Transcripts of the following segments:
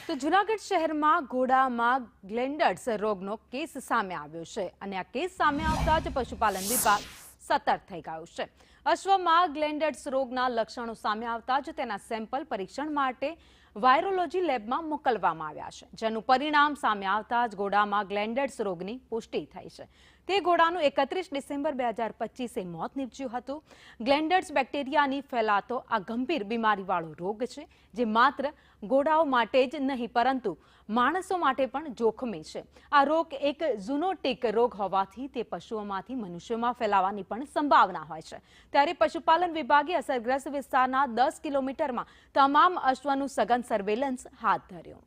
તો જૂનાગઢ શહેરમાં ઘોડામાં ગ્લેન્ડર્સ રોગનો કેસ સામે આવ્યો છે અને આ કેસ સામે આવતા જ પશુપાલન વિભાગ સતર્ક થઈ ગયું છે। અશ્વમાં ગ્લેન્ડર્સ રોગના લક્ષણો સામે આવતા જ તેના સેમ્પલ પરીક્ષણ માટે વાયરોલોજી લેબમાં મોકલવામાં આવ્યા છે, જેનું પરિણામ સામે આવતા જ ઘોડામાં ગ્લેન્ડર્સ રોગની પુષ્ટિ થઈ છે। તે ઘોડાનું 31 ડિસેમ્બર 2025 મોત નીપજ્યું હતું। ગ્લેન્ડર્સ બેક્ટેરિયાની ફેલાતો આ ગંભીર બીમારીવાળો રોગ છે, જે માત્ર ઘોડાઓ માટે જ નહીં પરંતુ માણસો માટે પણ જોખમી છે। આ રોગ એક ઝૂનોટિક રોગ હોવાથી તે પશુઓમાંથી મનુષ્યોમાં ફેલાવાની પણ સંભાવના હોય છે। ત્યારે પશુપાલન વિભાગે અસરગ્રસ્ત વિસ્તારના 10 કિલોમીટરમાં તમામ અશ્વનું સઘન સર્વેલન્સ હાથ ધર્યું।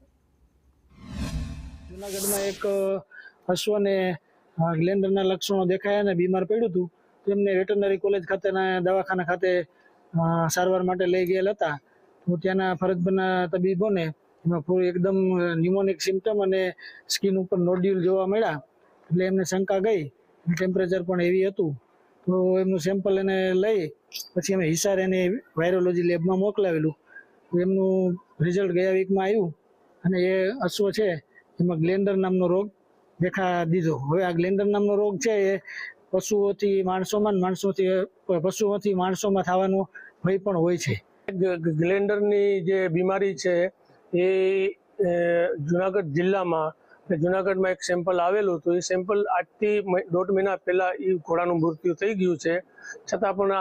જૂનાગઢમાં એક અશ્વને ગ્લેન્ડરના લક્ષણો દેખાયા અને બીમાર પડ્યું હતું, તેમને વેટરનરી કોલેજ ખાતેના દવાખાના ખાતે સારવાર માટે લઈ ગયેલ હતા। તો ત્યાંના ફરજબરના તબીબોને એમાં એકદમ ન્યુમોનિક સિમ્ટમ અને સ્કિન ઉપર નોડ્યુલ જોવા મળ્યા, એટલે એમને શંકા ગઈ। ટેમ્પરેચર પણ એવી હતું, તો એમનું સેમ્પલ એને લઈ પછી અમે હિસાર એને વાયરોલોજી લેબમાં મોકલાવેલું। એમનું રિઝલ્ટ ગયા વીકમાં આવ્યું અને એ અશ્વ છે એમાં ગ્લેન્ડર નામનો રોગ દેખા દીધો। હવે આ ગ્લેન્ડર નામનો રોગ છે એ પશુઓથી માણસોમાં, પશુઓથી માણસોમાં થવાનો ભય પણ હોય છે। ગ્લેન્ડરની જે બીમારી છે એ જુનાગઢ જિલ્લામાં જુનાગઢમાં એક સેમ્પલ આવેલું હતું। એ સેમ્પલ આજથી 1.5 મહિના પહેલા એ ઘોડાનું મૃત્યુ થઈ ગયું છે, છતાં પણ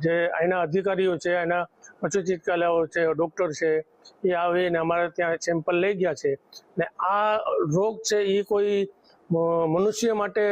જે અહીંના અધિકારીઓ છે, અહીંના પશુ ચિકિત્સાલયો છે, ડૉક્ટર છે, એ આવીને અમારે ત્યાં સેમ્પલ લઈ ગયા છે। ને આ રોગ છે એ કોઈ મનુષ્ય માટે